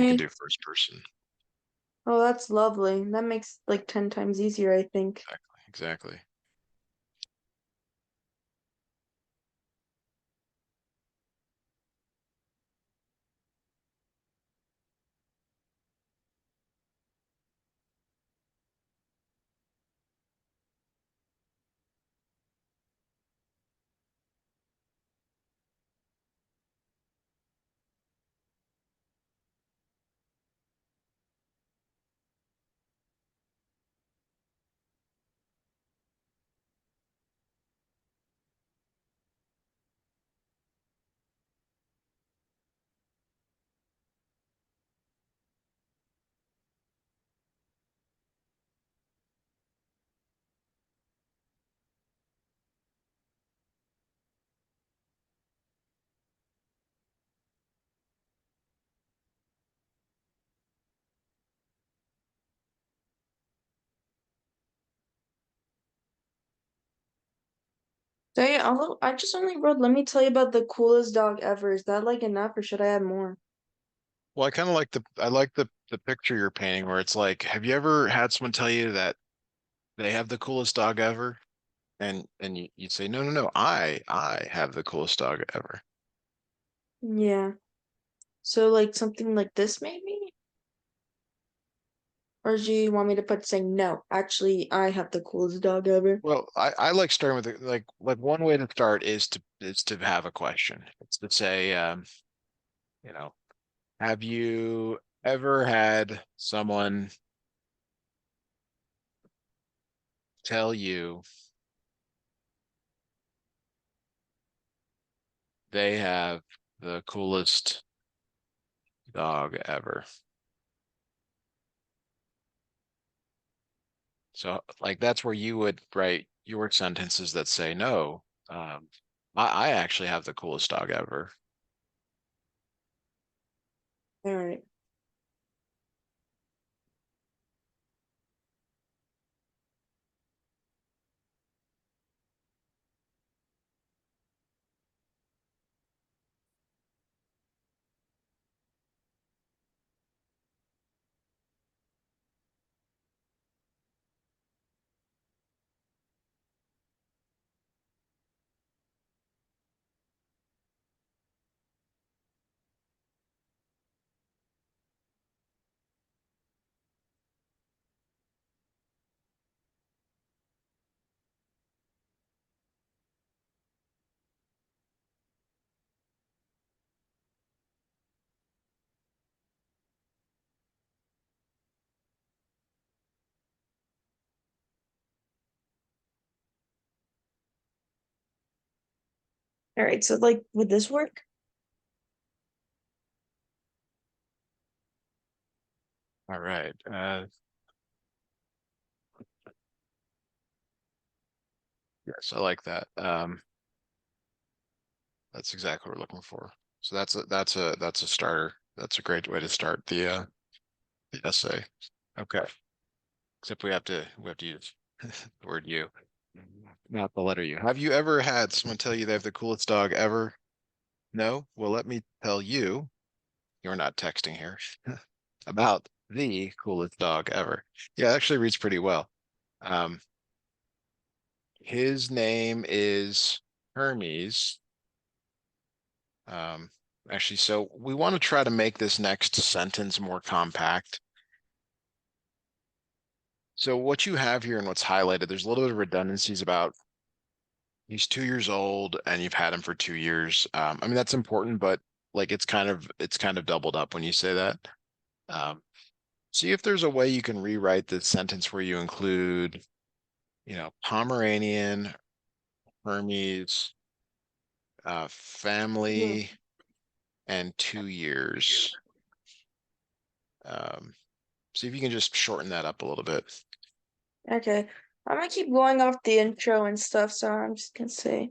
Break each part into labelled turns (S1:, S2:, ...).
S1: You can do first person.
S2: Oh, that's lovely. That makes like 10 times easier, I think.
S1: Exactly. Exactly.
S2: So yeah, I just only wrote, let me tell you about the coolest dog ever. Is that like enough or should I add more?
S1: Well, I kind of like the picture you're painting where it's like, have you ever had someone tell you that they have the coolest dog ever? And you'd say, no, no, no, I have the coolest dog ever.
S2: Yeah. So like something like this maybe? Or do you want me to put saying no? Actually, I have the coolest dog ever.
S1: Well, I like starting with like one way to start is to have a question. It's to say, you know, have you ever had someone tell you they have the coolest dog ever? So like that's where you would write your sentences that say, no, I actually have the coolest dog ever.
S2: All right. All right. So like, would this work?
S1: All right. Yes, I like that. That's exactly what we're looking for. So that's a starter. That's a great way to start the essay. Okay. Except we have to use the word you, not the letter U. Have you ever had someone tell you they have the coolest dog ever? No? Well, let me tell you, you're not texting here, about the coolest dog ever. Yeah, it actually reads pretty well. Um, his name is Hermes. Um, actually, so we want to try to make this next sentence more compact. So what you have here and what's highlighted, there's a little bit of redundancies about he's 2 years old and you've had him for 2 years. I mean, that's important, but like it's kind of doubled up when you say that. Um, See if there's a way you can rewrite this sentence where you include, Pomeranian, Hermes,
S2: Mhm.
S1: family, and 2 years. Um, See if you can just shorten that up a little bit.
S2: Okay. I'm gonna keep going off the intro and stuff, so I'm just gonna say.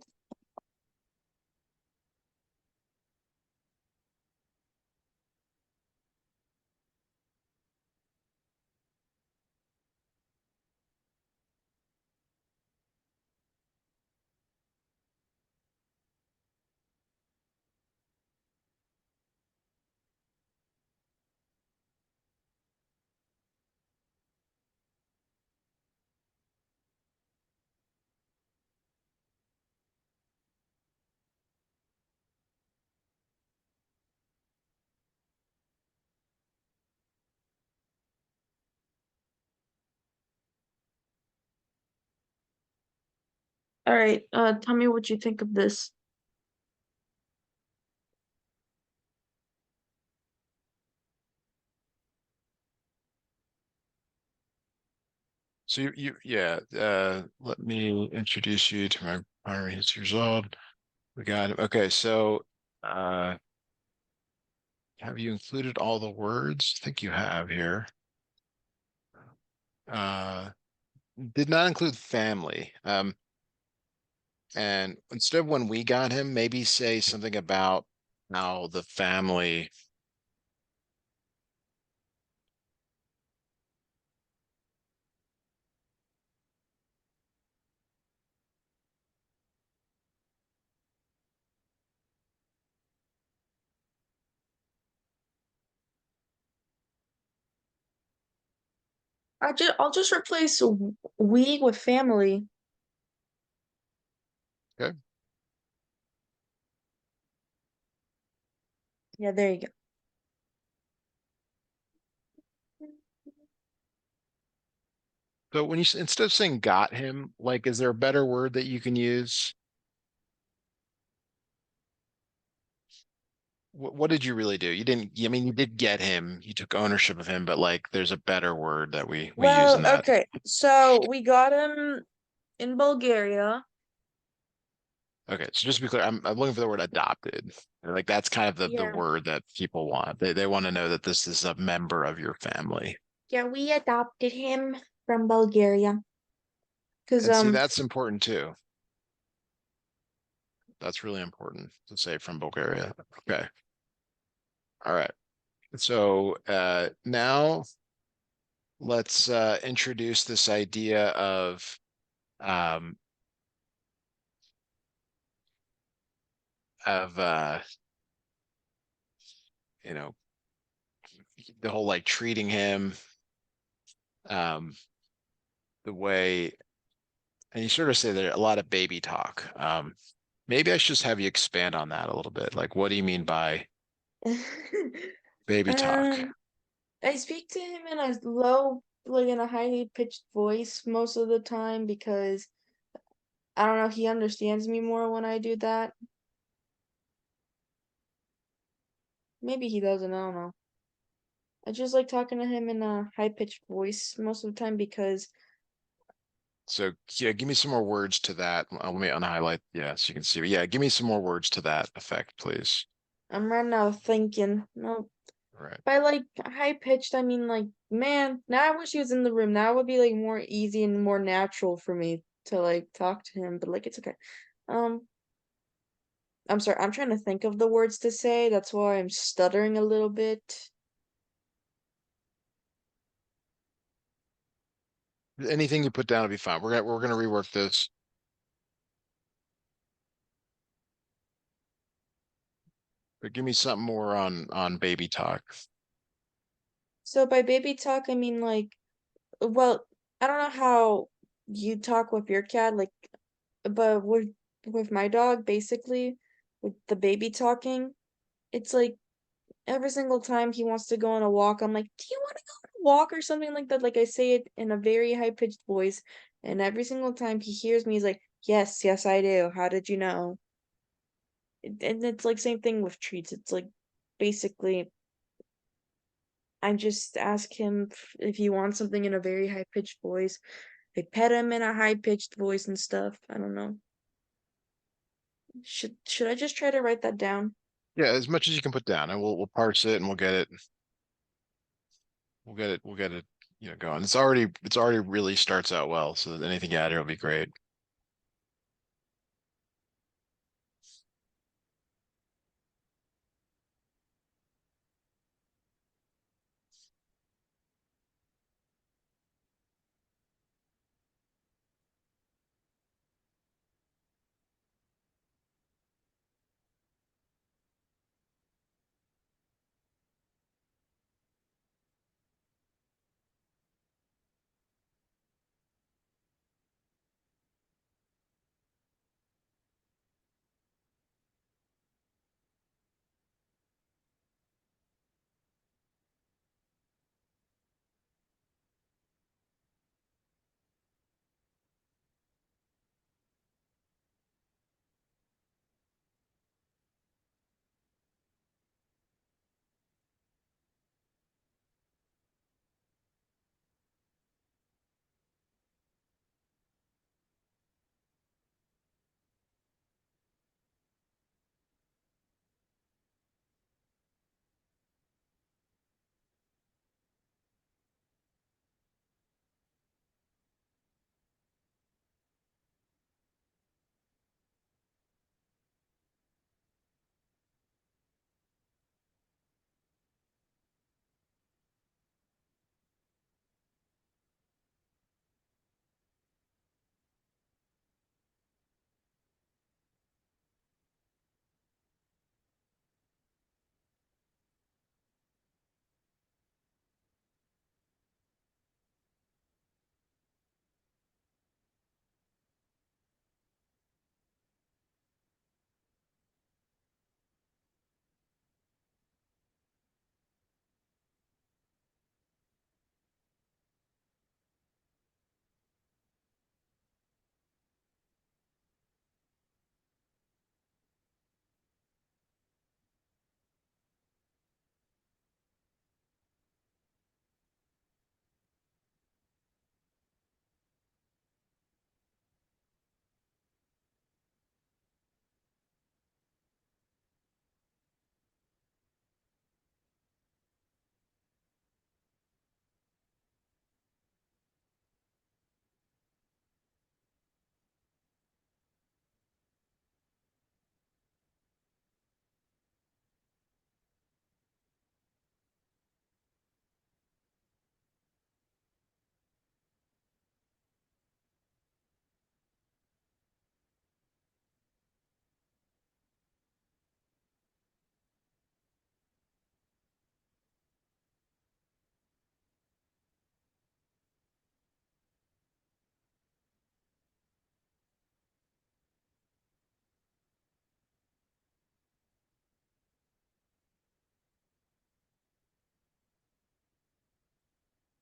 S2: All right, tell me what you think of this.
S1: So yeah, let me introduce you to my primary history result. We got it. Okay, so uh, have you included all the words? I think you have here. Uh, did not include family. And instead of when we got him, maybe say something about how the family.
S2: I'll just replace we with family.
S1: Okay.
S2: Yeah, there you go.
S1: So when instead of saying got him, like, is there a better word that you can use? What did you really do? You didn't, I mean, you did get him, you took ownership of him, but like there's a better word that we use in
S2: Well,
S1: that.
S2: okay. So we got him in Bulgaria.
S1: Okay, so just to be clear, I'm looking for the word adopted. Like that's kind of the
S2: Yeah.
S1: word that people want. They want to know that this is a member of your family.
S2: Yeah, we adopted him from Bulgaria. Cause
S1: And see, that's important too. That's really important to say from Bulgaria. Okay. All right. So now let's introduce this idea um of you know the whole like treating him um the way, and you sort of say there a lot of baby talk. Maybe I should just have you expand on that a little bit. Like, what do you mean by baby talk?
S2: um I speak to him in a low, like in a highly pitched voice most of the time because I don't know, he understands me more when I do that. Maybe he doesn't, I don't know. I just like talking to him in a high pitched voice most of the time because
S1: So yeah, give me some more words to that. Let me unhighlight. Yeah, so you can see. Yeah, give me some more words to that effect, please.
S2: I'm right now thinking, no,
S1: All right.
S2: by like high pitched, I mean like, man, now I wish he was in the room. Now it would be like more easy and more natural for me to like talk to him, but like it's okay. Um, I'm sorry, I'm trying to think of the words to say. That's why I'm stuttering a little bit.
S1: Anything you put down will be fine. We're gonna rework this. But give me something more on baby talk.
S2: So by baby talk, I mean like, well, I don't know how you talk with your cat, like, but with my dog, basically, with the baby talking, it's like every single time he wants to go on a walk, I'm like, "Do you want to go on a walk?" or something like that. Like I say it in a very high-pitched voice, and every single time he hears me, he's like, "Yes, yes, I do. How did you know?" And it's like same thing with treats. It's like basically I just ask him if he wants something in a very high-pitched voice. I pet him in a high-pitched voice and stuff. I don't know. Should I just try to write that down?
S1: Yeah, as much as you can put down, and we'll parse it and we'll get it, going. It's already really starts out well. So anything you add here will be great.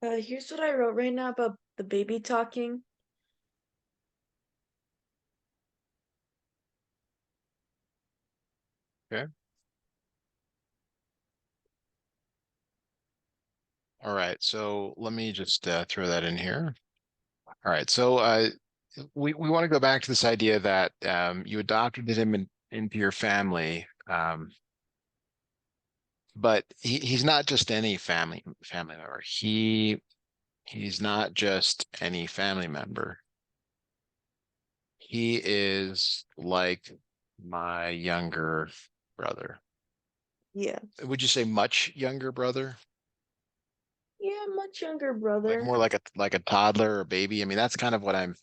S2: Here's what I wrote right now about the baby talking.
S1: Okay. All right. So let me just throw that in here. All right. So we want to go back to this idea that you adopted him into your family, but he's not just any family member. He's not just any family member. He is like my younger brother.
S2: Yeah.
S1: Would you say much younger brother?
S2: Yeah, much younger
S1: Like
S2: brother.
S1: more like a toddler or baby? I mean, that's kind of what I'm.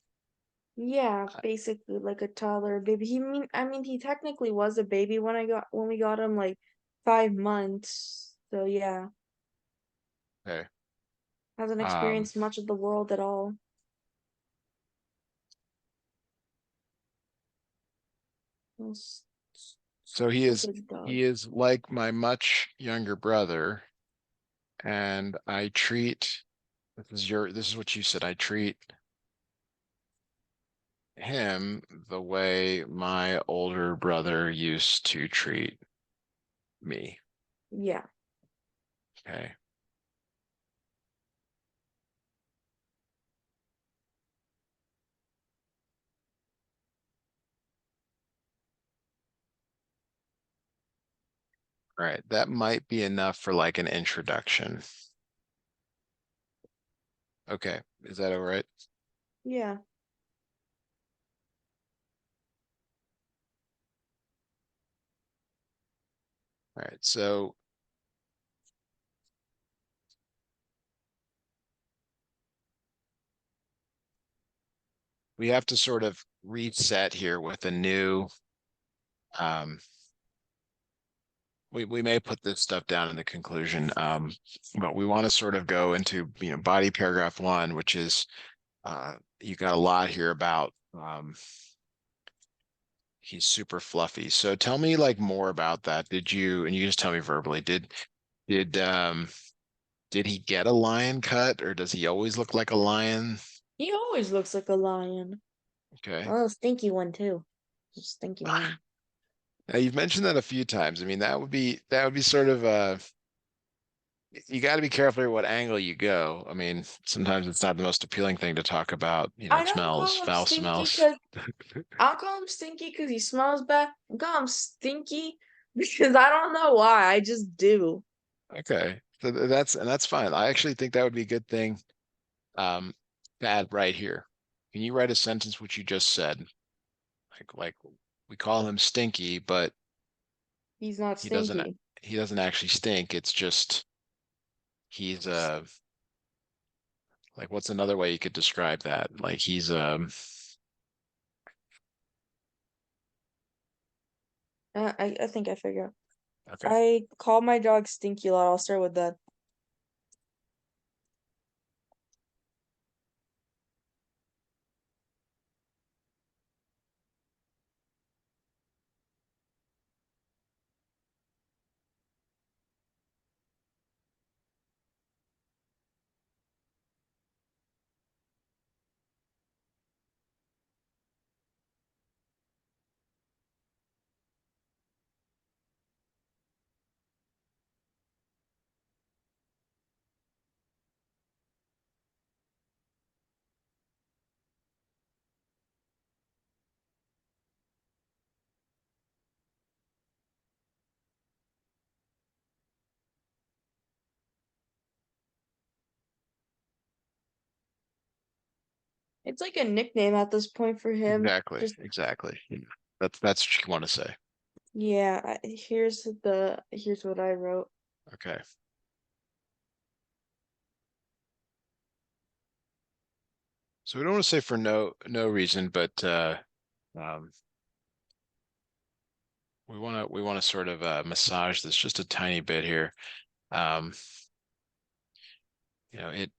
S2: Yeah, basically like a toddler baby. I mean he technically was a baby when we got him like 5 months. So yeah,
S1: Okay.
S2: hasn't
S1: Um,
S2: experienced much of the world at all. It's
S1: so
S2: a good dog.
S1: he is like my much younger brother, and I treat this is what you said. I treat him the way my older brother used to treat me.
S2: Yeah.
S1: Okay. All right. That might be enough for like an introduction. Okay. Is that all right?
S2: Yeah.
S1: All right. So we have to sort of reset here with a new um we may put this stuff down in the conclusion, but we want to sort of go into, body paragraph one, which is you got a lot here about he's super fluffy. So tell me like more about that. Did you, and you can just tell me verbally, did did he get a lion cut or does he always look like a lion?
S2: He always looks like a lion.
S1: Okay.
S2: Oh, stinky one too. Stinky man.
S1: Now you've mentioned that a few times. I mean, that would be sort of you got to be careful what angle you go. I mean, sometimes it's not the most appealing thing to talk about,
S2: I don't
S1: smells,
S2: call him
S1: foul
S2: stinky
S1: smells.
S2: because I'll call him stinky because he smells bad. I call him stinky because I don't know why. I just do.
S1: Okay. So that's fine. I actually think that would be a good thing um to add right here. Can you write a sentence which you just said? Like we call him stinky, but
S2: He's not
S1: he doesn't
S2: stinky.
S1: he doesn't actually stink. It's just he's like what's another way you could describe that? Like he's
S2: I think I figured out.
S1: okay.
S2: I call my dog Stinky a lot. I'll start with that. It's like a nickname at this point for him.
S1: Exactly.
S2: Just
S1: Exactly. Yeah. That's what you want to say.
S2: yeah. Here's what I wrote.
S1: Okay. So we don't want to say for no reason, but um we want to sort of massage this just a tiny bit here. Um, you know, and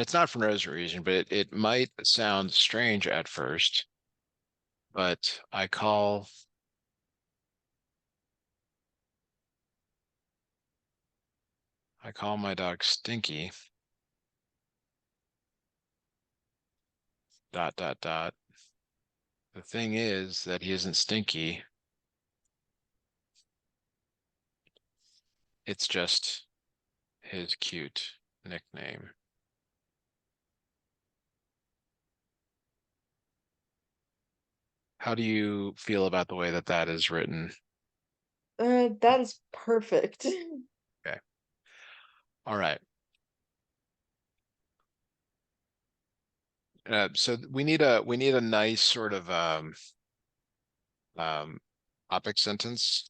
S1: it's not for no reason, but it might sound strange at first, but I call my dog Stinky dot dot dot. The thing is that he isn't stinky. It's just his cute nickname. How do you feel about the way that that is written?
S2: That is perfect.
S1: Okay. All right. So we need a nice sort of um topic sentence.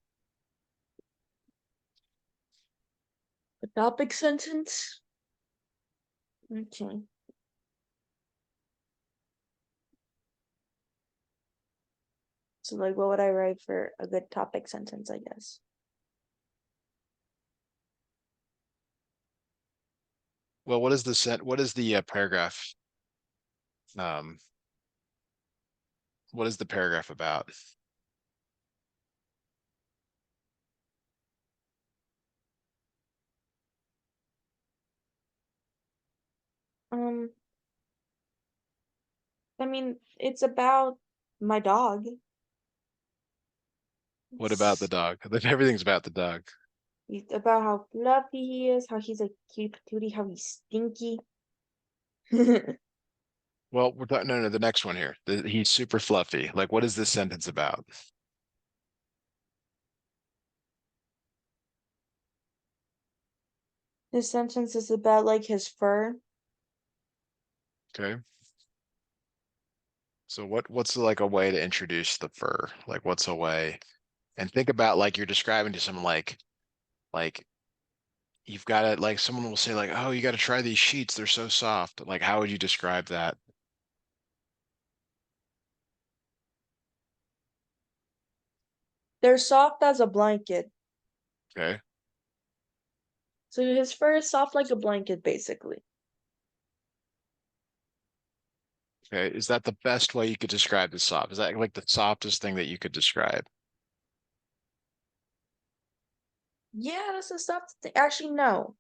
S2: A topic sentence? Okay. So like what would I write for a good topic sentence, I guess?
S1: Well, what is the paragraph? Um, what is the paragraph about?
S2: Um, I mean, it's about my dog.
S1: What about the
S2: It's
S1: dog? Everything's about the dog.
S2: it's about how fluffy he is, how he's a cute patootie, how he's stinky.
S1: Well, we're talking, no, no, the next one here. He's super fluffy. Like, what is this sentence about?
S2: This sentence is about like his fur.
S1: Okay. So what's like a way to introduce the fur? Like, what's a way? And think about like you're describing to someone like you've got to like someone will say like, "Oh, you got to try these sheets. They're so soft." Like, how would you describe that?
S2: They're soft as a blanket.
S1: Okay.
S2: So his fur is soft like a blanket, basically.
S1: Okay. Is that the best way you could describe the soft? Is that like the softest thing that you could describe?
S2: Yeah, that's the stuff. Actually, no.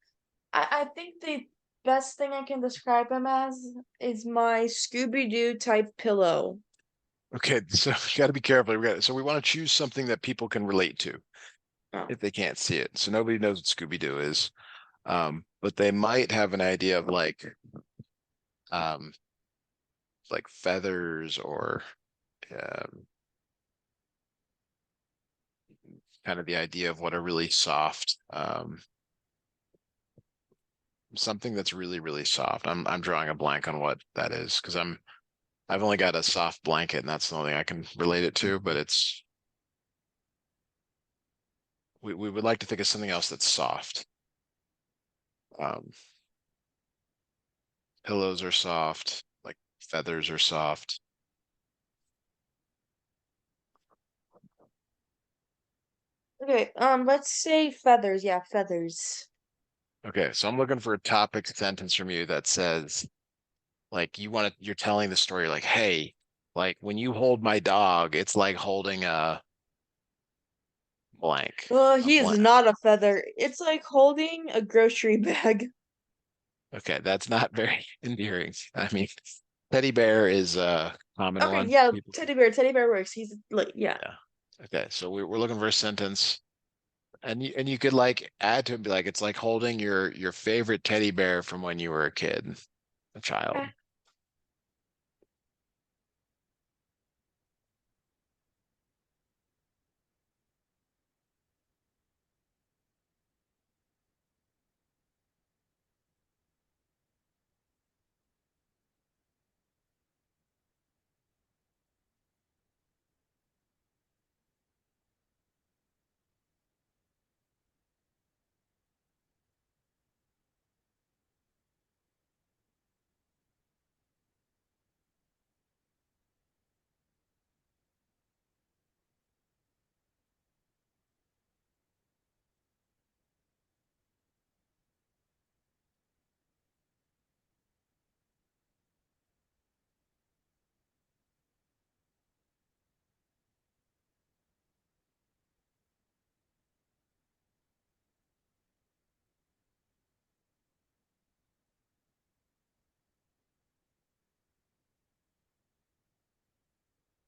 S2: I think the best thing I can describe him as is my Scooby Doo type pillow.
S1: Okay, so you got to be careful. So we want to choose something that people can relate to
S2: Oh.
S1: if they can't see it. So nobody knows what Scooby-Doo is. But they might have an idea of um like feathers or um kind of the idea of what a really soft something that's really, really soft. I'm drawing a blank on what that is because I've only got a soft blanket and that's the only thing I can relate it to, but it's we would like to think of something else that's soft. Um, Pillows are soft, like feathers are soft.
S2: Okay, let's say feathers. Yeah, feathers.
S1: Okay, so I'm looking for a topic sentence from you that says like you're telling the story like, hey, like when you hold my dog, it's like holding a
S2: He is
S1: blank.
S2: not a feather. It's like holding a grocery bag.
S1: Okay, that's not very endearing. I mean, teddy bear is a common
S2: Okay,
S1: one.
S2: yeah,
S1: People,
S2: teddy bear works. He's like, yeah.
S1: yeah. Okay, so we're looking for a sentence, and you could like add to it, and be like, it's like holding your favorite teddy bear from when you were a kid, a child.
S2: Eh,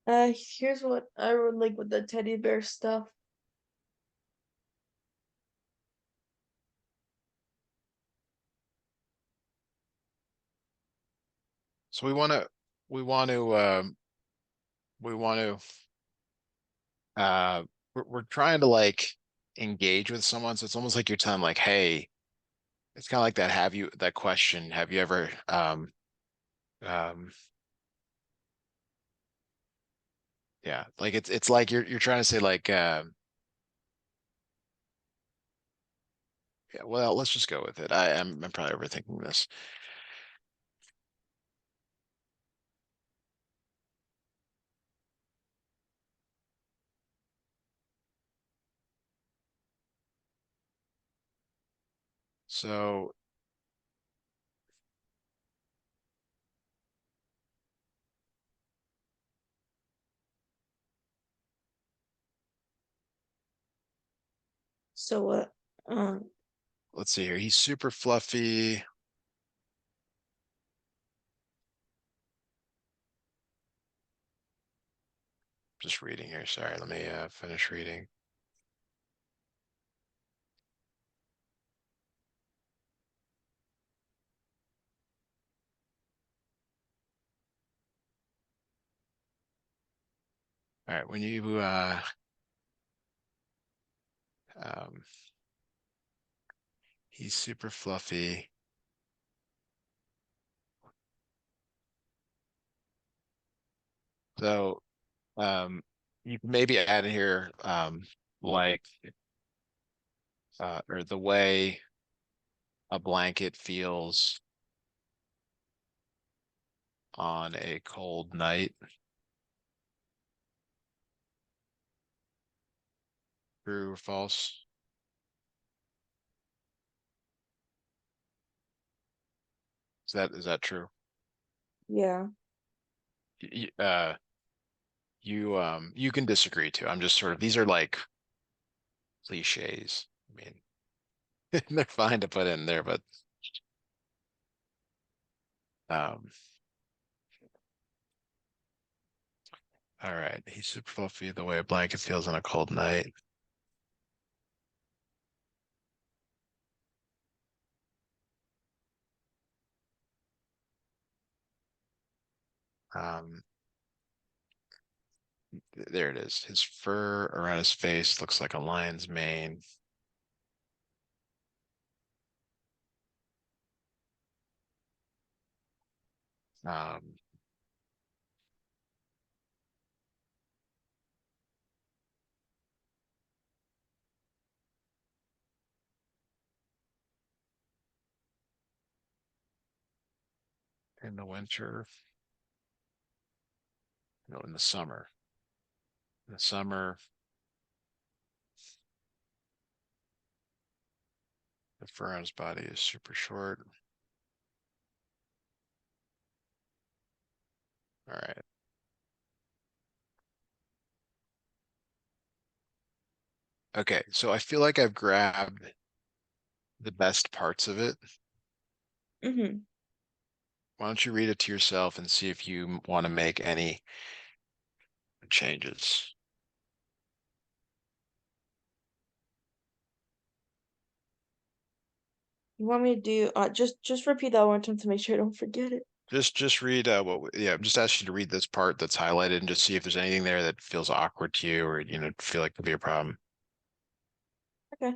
S2: Here's what I would like with the teddy bear stuff.
S1: So we want to, we want to, we're trying to like engage with someone. So it's almost like you're telling like, hey, it's kind of like that. That question, have you ever, um, yeah, like it's like you're trying to say like, yeah, well, let's just go with it. I'm probably overthinking this. So
S2: So what? Um,
S1: let's see here. He's super fluffy. Just reading here. Sorry, let me finish reading. All right, when you um he's super fluffy. So you can maybe add in here like or the way a blanket feels on a cold night. True or false? Is that true?
S2: yeah.
S1: Y- y- Uh you can disagree too. I'm just sort of these are like cliches. I mean, they're fine to put in there, but um all right. He's super fluffy the way a blanket feels on a cold night. Um there it is. His fur around his face looks like a lion's mane. Um in the winter, no, in the summer. In the summer, the fur on his body is super short. All right. Okay, so I feel like I've grabbed the best parts of it.
S2: Mm-hmm.
S1: Why don't you read it to yourself and see if you want to make any changes?
S2: You want me to do just repeat that one time to make sure I don't forget it.
S1: Just read yeah, I'm just asking you to read this part that's highlighted and just see if there's anything there that feels awkward to you or feel like could be a problem.
S2: Okay.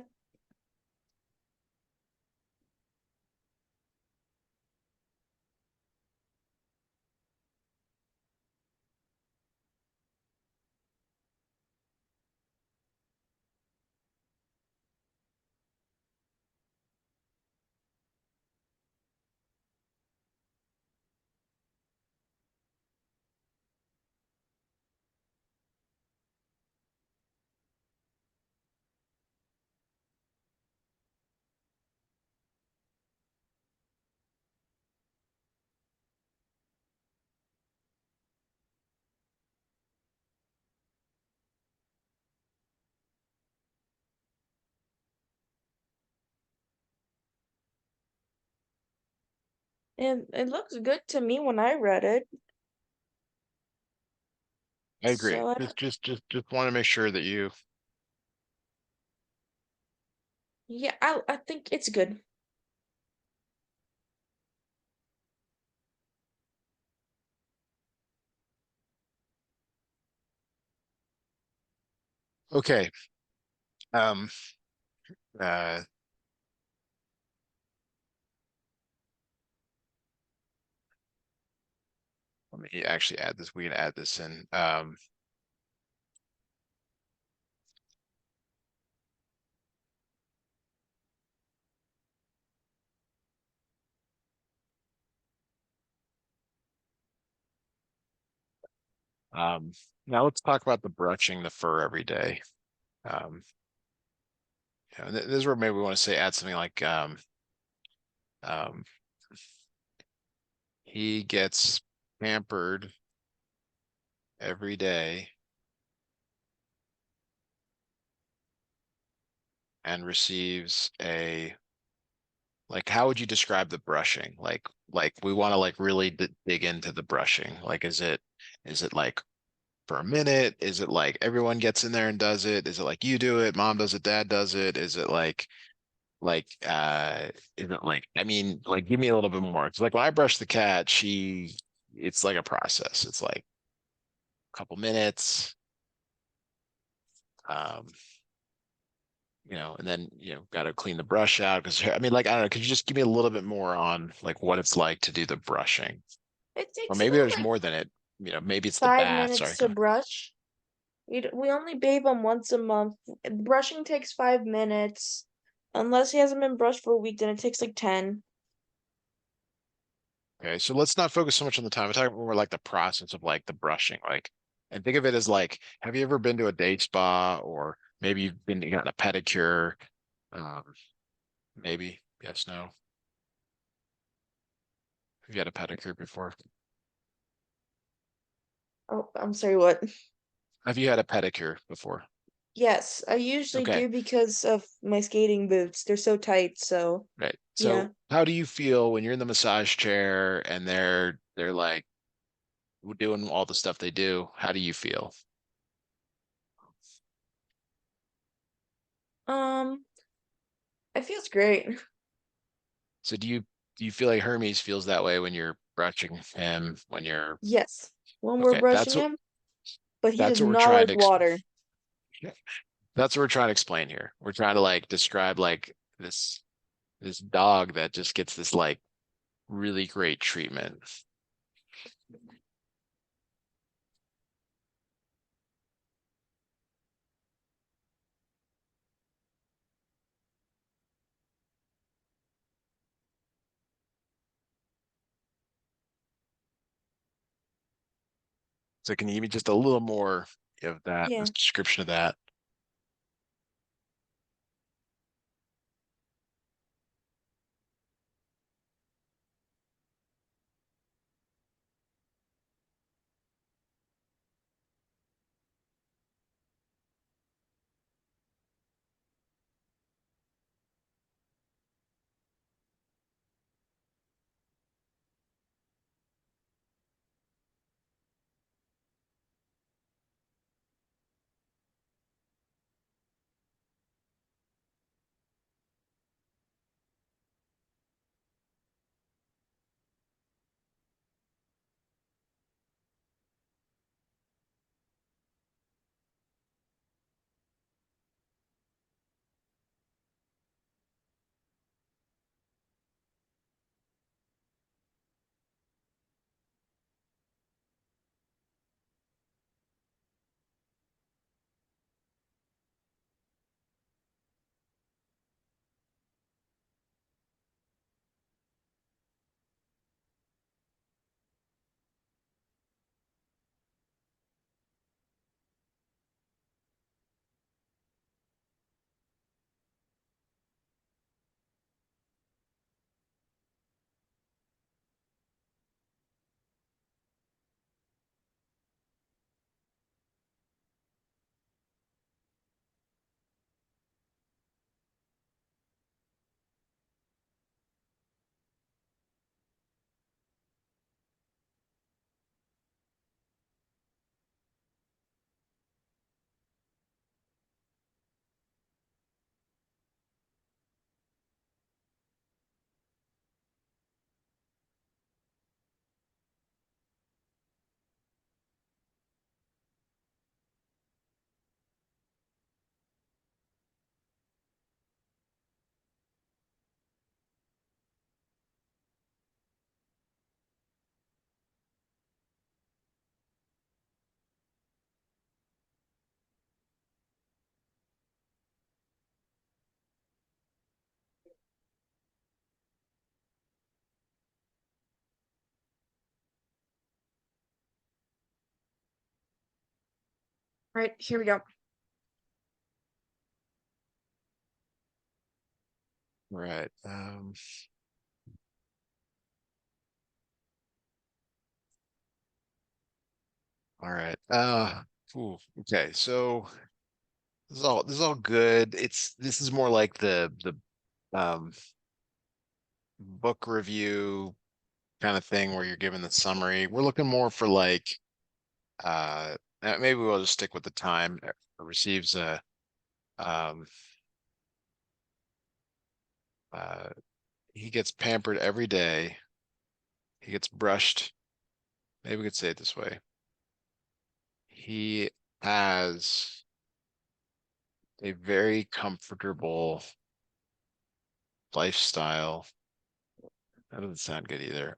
S2: And it looks good to me when I read it.
S1: I agree.
S2: So I don't,
S1: Just want to make sure that you.
S2: yeah, I think it's good.
S1: Okay. Um. Uh. Let me actually add this. We can add this in. Um. Now let's talk about the brushing the fur every day. Um. This is where maybe we want to say add something like um. He gets pampered every day and receives a like how would you describe the brushing? Like we want to like really dig into the brushing. Like is it like for a minute? Is it like everyone gets in there and does it? Is it like you do it, mom does it, dad does it? Is it like is it like I mean like give me a little bit more. Because like when I brush the cat, she it's like a process. It's like a couple minutes. Um and then got to clean the brush out because I mean, like I don't know. Could you just give me a little bit more on like what it's like to do the brushing,
S2: It
S1: or
S2: takes
S1: maybe
S2: about
S1: there's
S2: like
S1: more than it. Maybe it's the
S2: five
S1: bath. Sorry,
S2: minutes
S1: go
S2: to
S1: ahead.
S2: brush. We only bathe him once a month. Brushing takes 5 minutes. Unless he hasn't been brushed for a week, then it takes like 10.
S1: Okay, so let's not focus so much on the time. I'm talking more like the process of like the brushing, like, and think of it as like, have you ever been to a day spa, or maybe you've been gotten a pedicure? Um, maybe yes, no. Have you had a pedicure before?
S2: Oh, I'm sorry, what?
S1: Have you had a pedicure before?
S2: Yes, I usually
S1: Okay.
S2: do because of my skating boots. They're so tight, so
S1: Right.
S2: yeah.
S1: So how do you feel when you're in the massage chair and they're like doing all the stuff they do? How do you feel?
S2: Um, it feels great.
S1: So do you feel like Hermes feels that way when you're brushing him when you're
S2: Yes, when we're
S1: okay,
S2: brushing him, but he
S1: that's
S2: does
S1: what we're
S2: not
S1: trying
S2: like
S1: to
S2: water.
S1: that's what we're trying to explain here. We're trying to like describe like this dog that just gets this like really great treatment. So can you give me just a little more of that,
S2: Yeah.
S1: this description of that?
S2: Right, here we go.
S1: Right. All right. Okay. So this is all good. This is more like the um book review kind of thing where you're given the summary. We're looking more for like maybe we'll just stick with the time. Receives a um uh he gets pampered every day. He gets brushed. Maybe we could say it this way. He has a very comfortable lifestyle. That doesn't sound good either.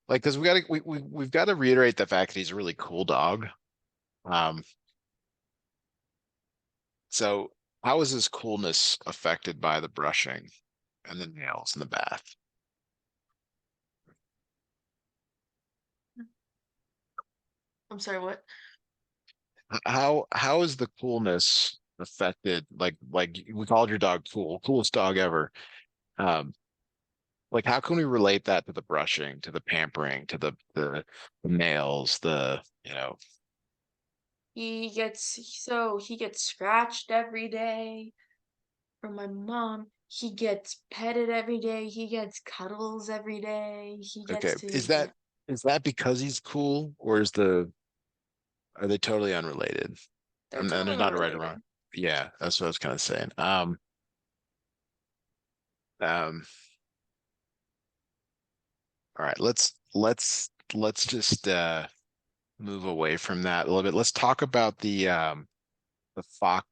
S1: Like, because we've got to reiterate the fact that he's a really cool dog. Um, so how is his coolness affected by the brushing and the nails in the bath?
S2: I'm sorry, what?
S1: How is the coolness affected? Like we called your dog cool, coolest dog ever. Um, like how can we relate that to the brushing, to the pampering, to the nails,
S2: He gets scratched every day from my mom. He gets petted every day. He gets cuddles every day. He
S1: okay,
S2: gets to get
S1: is that because he's cool, or are they totally unrelated?
S2: they're
S1: And there's
S2: totally
S1: not a right or
S2: unrelated.
S1: wrong. Yeah, that's what I was kind of saying. Um, all right, let's just move away from that a little bit. Let's talk about the fox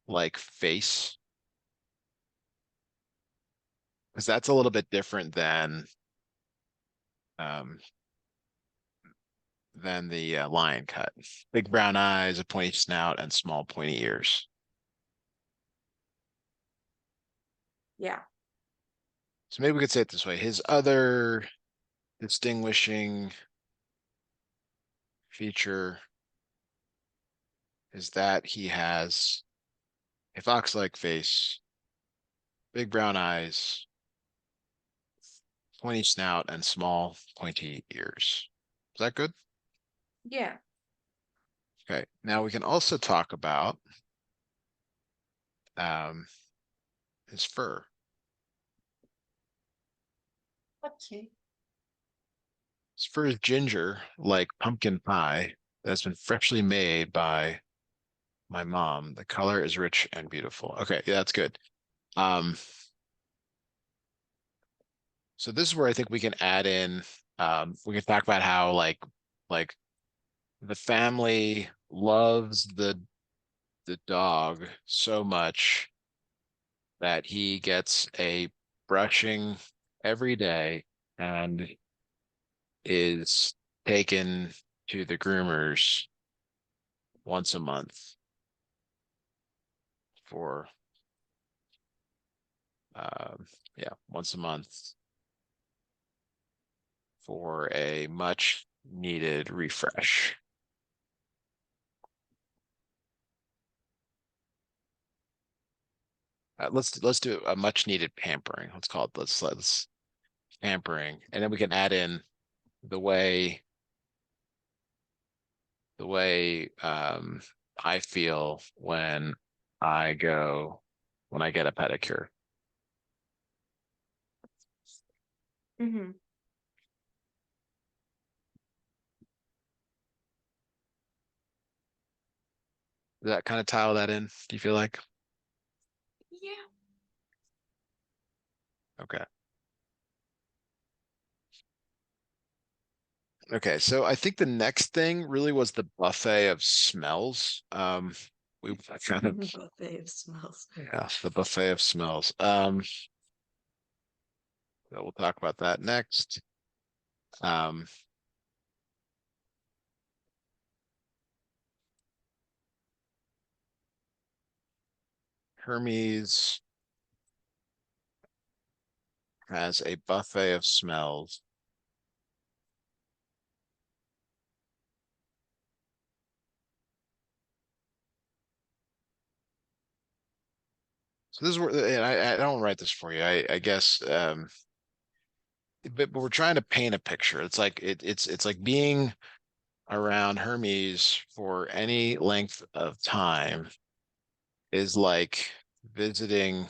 S1: like face, because that's a little bit different um than the lion cut. Big brown eyes, a pointy snout, and small pointy ears.
S2: Yeah.
S1: So maybe we could say it this way. His other distinguishing feature is that he has a fox-like face, big brown eyes, pointy snout, and small pointy ears. Is that good?
S2: Yeah.
S1: Okay. Now we can also talk about um, his fur.
S2: Okay.
S1: His fur is ginger, like pumpkin pie, that's been freshly made by my mom. The color is rich and beautiful. Okay, yeah, that's good. Um, so this is where I think we can add in. We can talk about how like the family loves the dog so much that he gets a brushing every day and is taken to the groomers once a month for yeah, once a month for a much needed refresh. Let's do a much needed pampering. Let's call it let's pampering, and then we can add in the way the way I feel I go when I get a pedicure.
S2: Mm-hmm.
S1: Does that kind of tile that in? Do you feel like?
S2: Yeah.
S1: Okay. Okay, so I think the next thing really was the buffet of smells. We kind of
S2: Buffet of smells.
S1: yeah, the buffet of smells. So we'll talk about that next. Um, Hermes has a buffet of smells So this is where, and I don't write this for you. I guess, but we're trying to paint a picture. It's like it's like being around Hermes for any length of time is like visiting.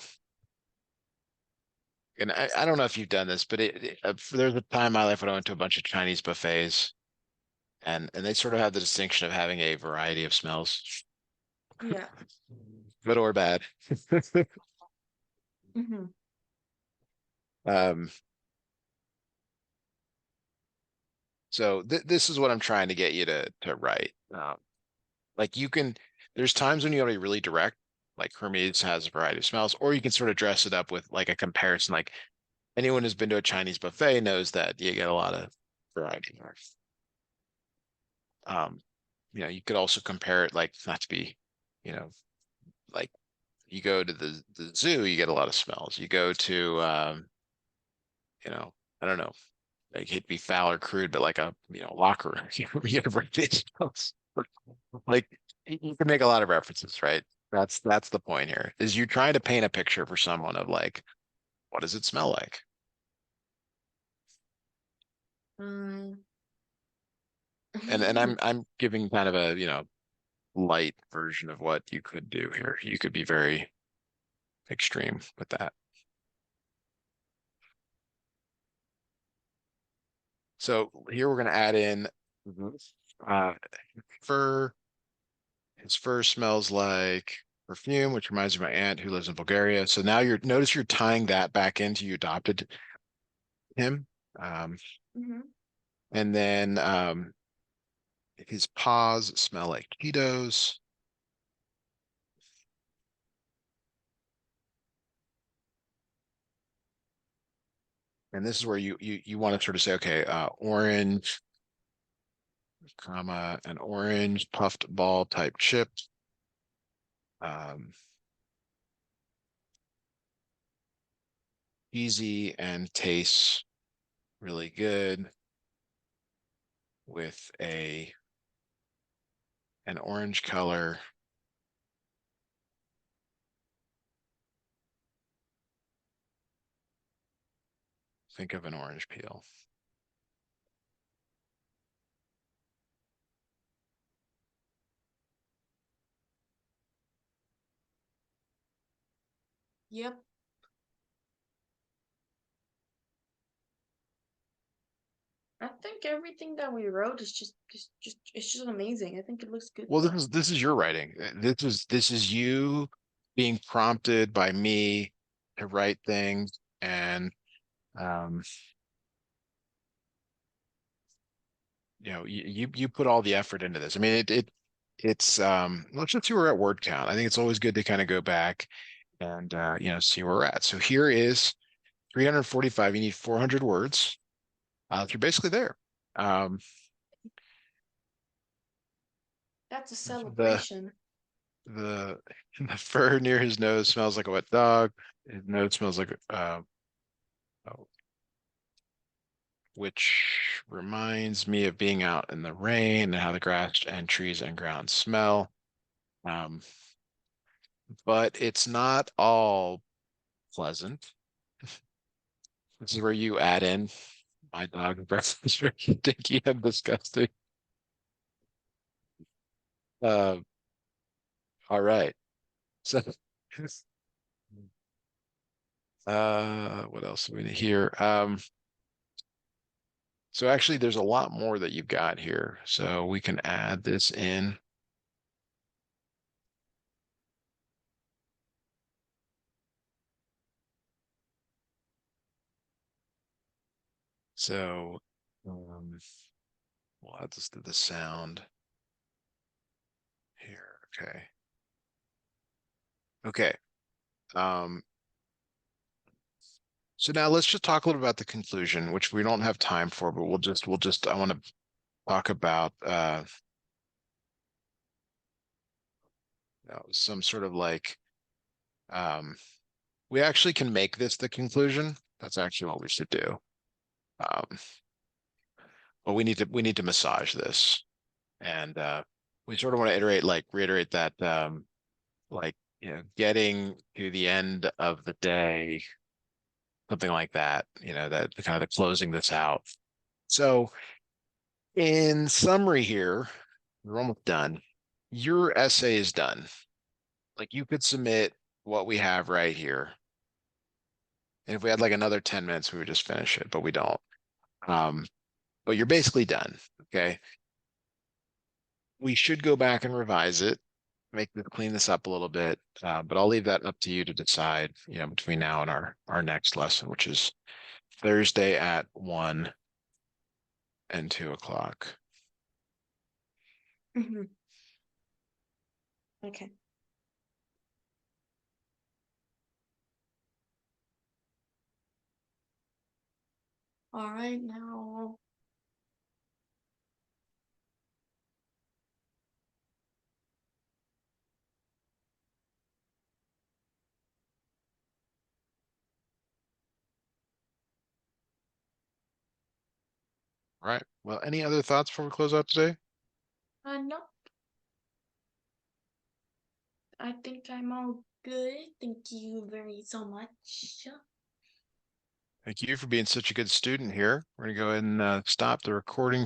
S1: And I don't know if you've done this, but there's a time in my life when I went to a bunch of Chinese buffets, and they sort of have the distinction of having a variety of smells,
S2: Yeah.
S1: good or bad.
S2: Hmm.
S1: Um, so this is what I'm trying to get you to write. Like you can, there's times when you want to be really direct, like Hermes has a variety of smells, or you can sort of dress it up with like a comparison. Like anyone who's been to a Chinese buffet knows that you get a lot of variety. Um, you could also compare it, like not to be, you know, like you go to the zoo, you get a lot of smells. You go to, I don't know, like it'd be foul or crude, but like a, locker room, you get a variety of smells. Like you can make a lot of references, right? That's the point here, is you're trying to paint a picture for someone of like, what does it smell like?
S2: Um,
S1: And I'm giving kind of a, light version of what you could do here. You could be very extreme with that. So here we're going to add in uh, fur. His fur smells like perfume, which reminds me of my aunt who lives in Bulgaria. So now notice you're tying that back into you adopted him. Um,
S2: hmm.
S1: and then his paws smell like Cheetos. And this is where you want to sort of say, okay, orange, comma, an orange puffed ball type chip. Um, easy and tastes really good with an orange color. Think of an orange peel.
S2: Yep. I think everything that we wrote is just it's just amazing. I think it looks good
S1: Well, this
S2: though.
S1: is this is your writing. This is you being prompted by me to write things, and um, you put all the effort into this. I mean, it's let's just see where we're at word count. I think it's always good to kind of go back and see where we're at. So here is 345. You need 400 words. You're basically there. Um,
S2: That's a
S1: the
S2: celebration.
S1: the the fur near his nose smells like a wet dog. His nose smells like oh, which reminds me of being out in the rain and how the grass and trees and ground smell. Um, but it's not all pleasant. This is where you add in my dog breath is very stinky and disgusting. Uh, all right. So, what else do we need here? So actually, there's a lot more that you've got here. So we can add this in. So we'll add this to the sound here. Okay. Okay. Um, so now let's just talk a little about the conclusion, which we don't have time for, but we'll just I want to talk about some sort of like um we actually can make this the conclusion. That's actually what we should do. Um, but we need to massage this, and we sort of want to reiterate that like getting to the end of the day, something like that, that kind of the closing this out. So in summary here, we're almost done. Your essay is done. Like you could submit what we have right here. And if we had like another 10 minutes, we would just finish it, but we don't. Um, but you're basically done. Okay. We should go back and revise it, clean this up a little bit. But I'll leave that up to you to decide, between now and our next lesson, which is Thursday at 1 and 2 o'clock.
S2: Mhm. Okay. All right, now.
S1: All right. Well, any other thoughts before we close out today?
S2: No, I think I'm all good. Thank you very so much.
S1: Thank you for being such a good student here. We're going to go ahead and stop the recording